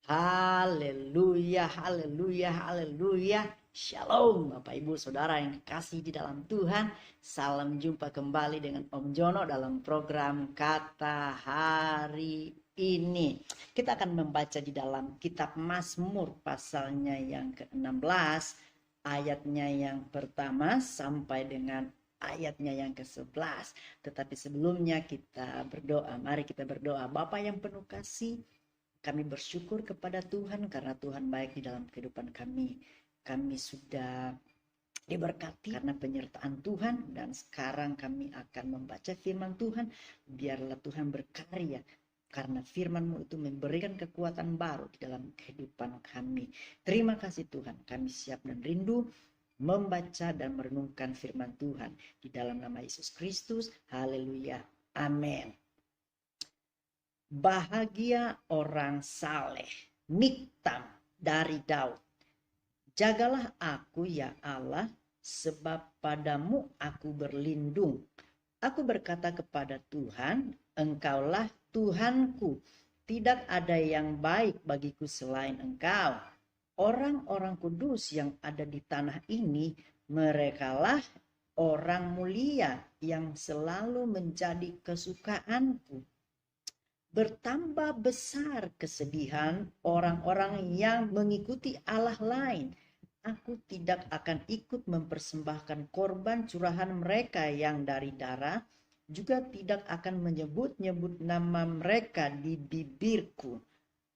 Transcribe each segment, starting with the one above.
Haleluya, haleluya, haleluya. Shalom Bapak Ibu Saudara yang kekasih di dalam Tuhan. Salam jumpa kembali dengan Om Jono dalam program Kata Hari ini. Kita akan membaca di dalam kitab Mazmur pasalnya yang ke-16, ayatnya yang pertama sampai dengan ayatnya yang ke-11. Tetapi sebelumnya kita berdoa. Mari kita berdoa. Bapa yang penuh kasih, kami bersyukur kepada Tuhan karena Tuhan baik di dalam kehidupan kami. Kami sudah diberkati karena penyertaan Tuhan, dan sekarang kami akan membaca firman Tuhan. Biarlah Tuhan berkarya karena firman-Mu itu memberikan kekuatan baru di dalam kehidupan kami. Terima kasih Tuhan, kami siap dan rindu membaca dan merenungkan firman Tuhan di dalam nama Yesus Kristus. Haleluya. Amin. Bahagia orang saleh. Miktam dari Daud. Jagalah aku ya Allah, sebab padamu aku berlindung. Aku berkata kepada Tuhan, Engkaulah Tuhanku. Tidak ada yang baik bagiku selain Engkau. Orang-orang kudus yang ada di tanah ini, merekalah orang mulia yang selalu menjadi kesukaanku. Bertambah besar kesedihan orang-orang yang mengikuti Allah lain. Aku tidak akan ikut mempersembahkan korban curahan mereka yang dari darah, juga tidak akan menyebut-nyebut nama mereka di bibirku.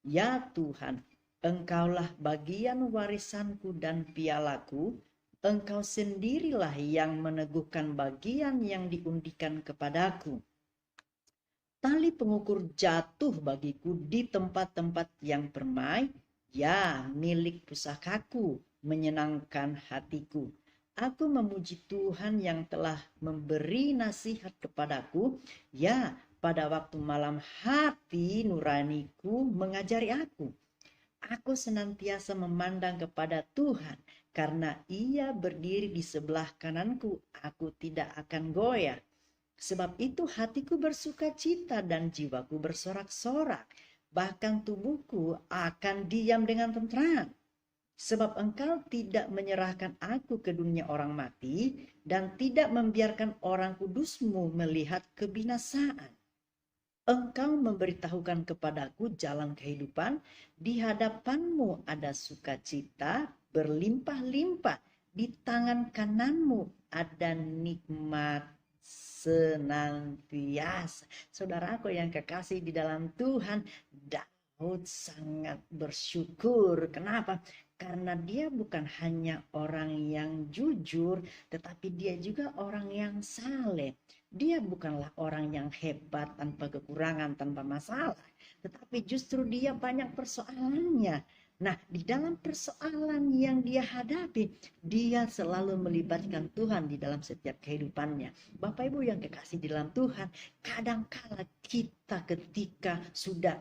Ya Tuhan, Engkaulah bagian warisanku dan pialaku. Engkau sendirilah yang meneguhkan bagian yang diundikan kepadaku. Tali pengukur jatuh bagiku di tempat-tempat yang permai, ya milik pusakaku, menyenangkan hatiku. Aku memuji Tuhan yang telah memberi nasihat kepadaku, ya pada waktu malam hati nuraniku mengajari aku. Aku senantiasa memandang kepada Tuhan, karena Ia berdiri di sebelah kananku, aku tidak akan goyah. Sebab itu hatiku bersuka cita dan jiwaku bersorak-sorak. Bahkan tubuhku akan diam dengan tentram. Sebab Engkau tidak menyerahkan aku ke dunia orang mati, dan tidak membiarkan orang kudus-Mu melihat kebinasaan. Engkau memberitahukan kepadaku jalan kehidupan. Di hadapan-Mu ada sukacita berlimpah-limpah. Di tangan kanan-Mu ada nikmat senantiasa. Saudaraku yang kekasih di dalam Tuhan, Daud sangat bersyukur. Kenapa? Karena dia bukan hanya orang yang jujur, tetapi dia juga orang yang saleh. Dia bukanlah orang yang hebat, tanpa kekurangan, tanpa masalah, tetapi justru dia banyak persoalannya. Nah, di dalam persoalan yang dia hadapi, dia selalu melibatkan Tuhan di dalam setiap kehidupannya. Bapak Ibu yang kekasih di dalam Tuhan, kadangkala kita ketika sudah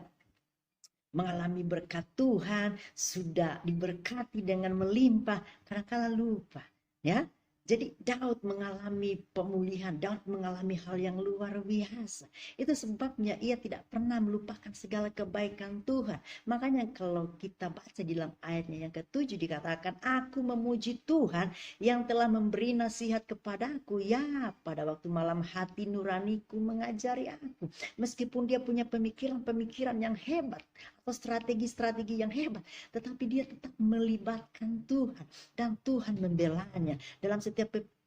mengalami berkat Tuhan, sudah diberkati dengan melimpah, kadangkala lupa, ya. Jadi Daud mengalami pemulihan, Daud mengalami hal yang luar biasa. Itu sebabnya ia tidak pernah melupakan segala kebaikan Tuhan. Makanya kalau kita baca di dalam ayatnya yang ke-7 dikatakan, aku memuji Tuhan yang telah memberi nasihat kepadaku. Ya, pada waktu malam hati nuraniku mengajari aku. Meskipun dia punya pemikiran-pemikiran yang hebat, atau strategi-strategi yang hebat, tetapi dia tetap melibatkan Tuhan, dan Tuhan membelanya. Dalam setiap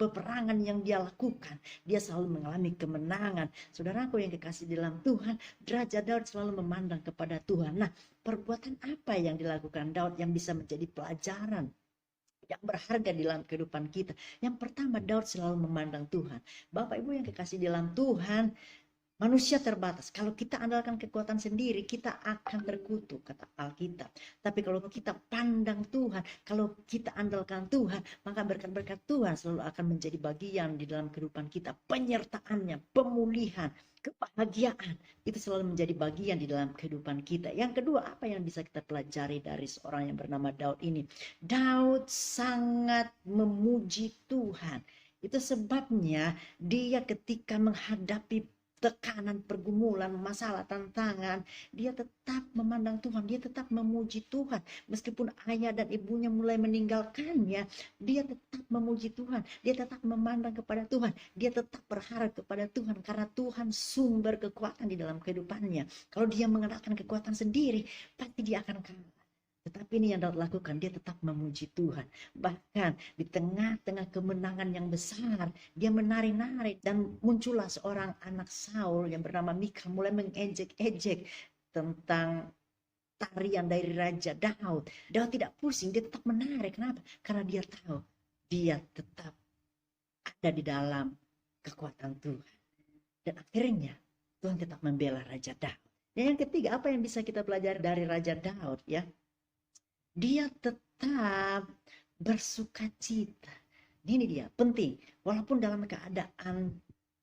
peperangan yang dia lakukan, dia selalu mengalami kemenangan. Saudaraku yang kekasih dalam Tuhan, derajat Daud selalu memandang kepada Tuhan. Nah, perbuatan apa yang dilakukan Daud yang bisa menjadi pelajaran yang berharga di dalam kehidupan kita? Yang pertama, Daud selalu memandang Tuhan. Bapak Ibu yang kekasih dalam Tuhan, manusia terbatas. Kalau kita andalkan kekuatan sendiri, kita akan terkutuk, kata Alkitab. Tapi kalau kita pandang Tuhan, kalau kita andalkan Tuhan, maka berkat-berkat Tuhan selalu akan menjadi bagian di dalam kehidupan kita. Penyertaannya, pemulihan, kebahagiaan, itu selalu menjadi bagian di dalam kehidupan kita. Yang kedua, apa yang bisa kita pelajari dari seorang yang bernama Daud ini? Daud sangat memuji Tuhan. Itu sebabnya dia ketika menghadapi tekanan, pergumulan, masalah, tantangan, dia tetap memandang Tuhan, dia tetap memuji Tuhan. Meskipun ayah dan ibunya mulai meninggalkannya, dia tetap memuji Tuhan, dia tetap memandang kepada Tuhan, dia tetap berharap kepada Tuhan, karena Tuhan sumber kekuatan di dalam kehidupannya. Kalau dia mengandalkan kekuatan sendiri, pasti dia akan kalah. Tetapi ini yang Daud lakukan, dia tetap memuji Tuhan. Bahkan di tengah-tengah kemenangan yang besar, dia menari-nari, dan muncullah seorang anak Saul yang bernama Mikal mulai mengejek-ejek tentang tarian dari Raja Daud. Daud tidak pusing, dia tetap menari. Kenapa? Karena dia tahu dia tetap ada di dalam kekuatan Tuhan. Dan akhirnya Tuhan tetap membela Raja Daud. Dan yang ketiga, apa yang bisa kita pelajari dari Raja Daud ya? Dia tetap bersuka cita. Ini dia, penting. Walaupun dalam keadaan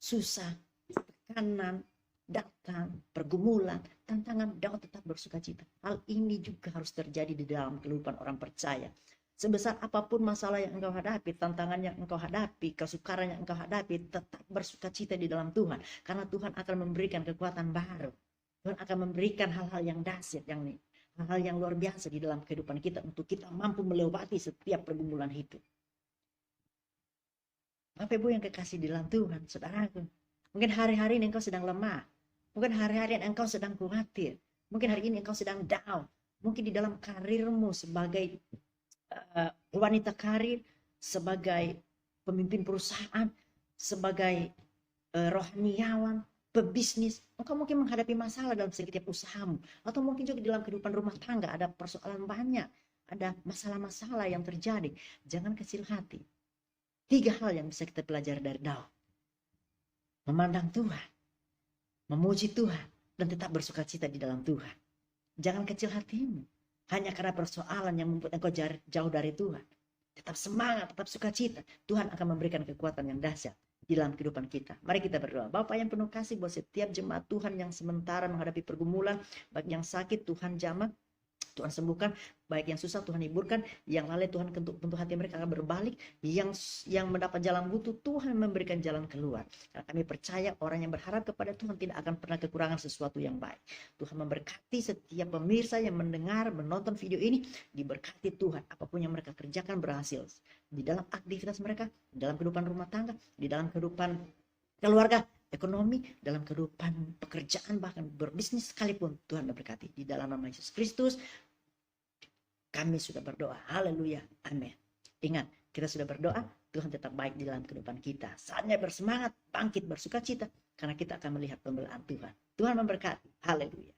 susah, tekanan, datang, pergumulan, tantangan, Daud tetap bersuka cita. Hal ini juga harus terjadi di dalam kehidupan orang percaya. Sebesar apapun masalah yang engkau hadapi, tantangan yang engkau hadapi, kesukaran yang engkau hadapi, tetap bersuka cita di dalam Tuhan. Karena Tuhan akan memberikan kekuatan baru. Tuhan akan memberikan hal-hal yang dahsyat, hal-hal yang luar biasa di dalam kehidupan kita untuk kita mampu melewati setiap pergumulan hidup. Bapak Ibu yang kekasih di dalam Tuhan, saudaraku, mungkin hari-hari ini engkau sedang lemah, mungkin hari-hari ini engkau sedang khawatir, mungkin hari ini engkau sedang down, mungkin di dalam karirmu sebagai wanita karir, sebagai pemimpin perusahaan, sebagai rohaniawan, pebisnis, engkau mungkin menghadapi masalah dalam setiap usahamu, atau mungkin juga dalam kehidupan rumah tangga ada persoalan banyak, ada masalah-masalah yang terjadi. Jangan kecil hati. 3 hal yang bisa kita pelajari dari Daud: memandang Tuhan, memuji Tuhan, dan tetap bersuka cita di dalam Tuhan. Jangan kecil hatimu hanya karena persoalan yang membuat engkau jauh dari Tuhan. Tetap semangat, tetap suka cita. Tuhan akan memberikan kekuatan yang dahsyat di dalam kehidupan kita. Mari kita berdoa. Bapa yang penuh kasih buat setiap jemaat Tuhan yang sementara menghadapi pergumulan, baik yang sakit Tuhan jamah, Tuhan sembuhkan, baik yang susah Tuhan hiburkan, yang lalai Tuhan ketuk pintu hati mereka akan berbalik, yang mendapat jalan buntu Tuhan memberikan jalan keluar. Karena kami percaya orang yang berharap kepada Tuhan tidak akan pernah kekurangan sesuatu yang baik. Tuhan memberkati setiap pemirsa yang mendengar, menonton video ini, diberkati Tuhan. Apapun yang mereka kerjakan berhasil di dalam aktivitas mereka, di dalam kehidupan rumah tangga, di dalam kehidupan keluarga, ekonomi, dalam kehidupan pekerjaan, bahkan berbisnis sekalipun. Tuhan memberkati. Di dalam nama Yesus Kristus kami sudah berdoa. Haleluya. Amin. Ingat, kita sudah berdoa, Tuhan tetap baik di dalam kehidupan kita. Saatnya bersemangat, bangkit, bersuka cita, karena kita akan melihat pembelaan Tuhan. Tuhan memberkati. Haleluya.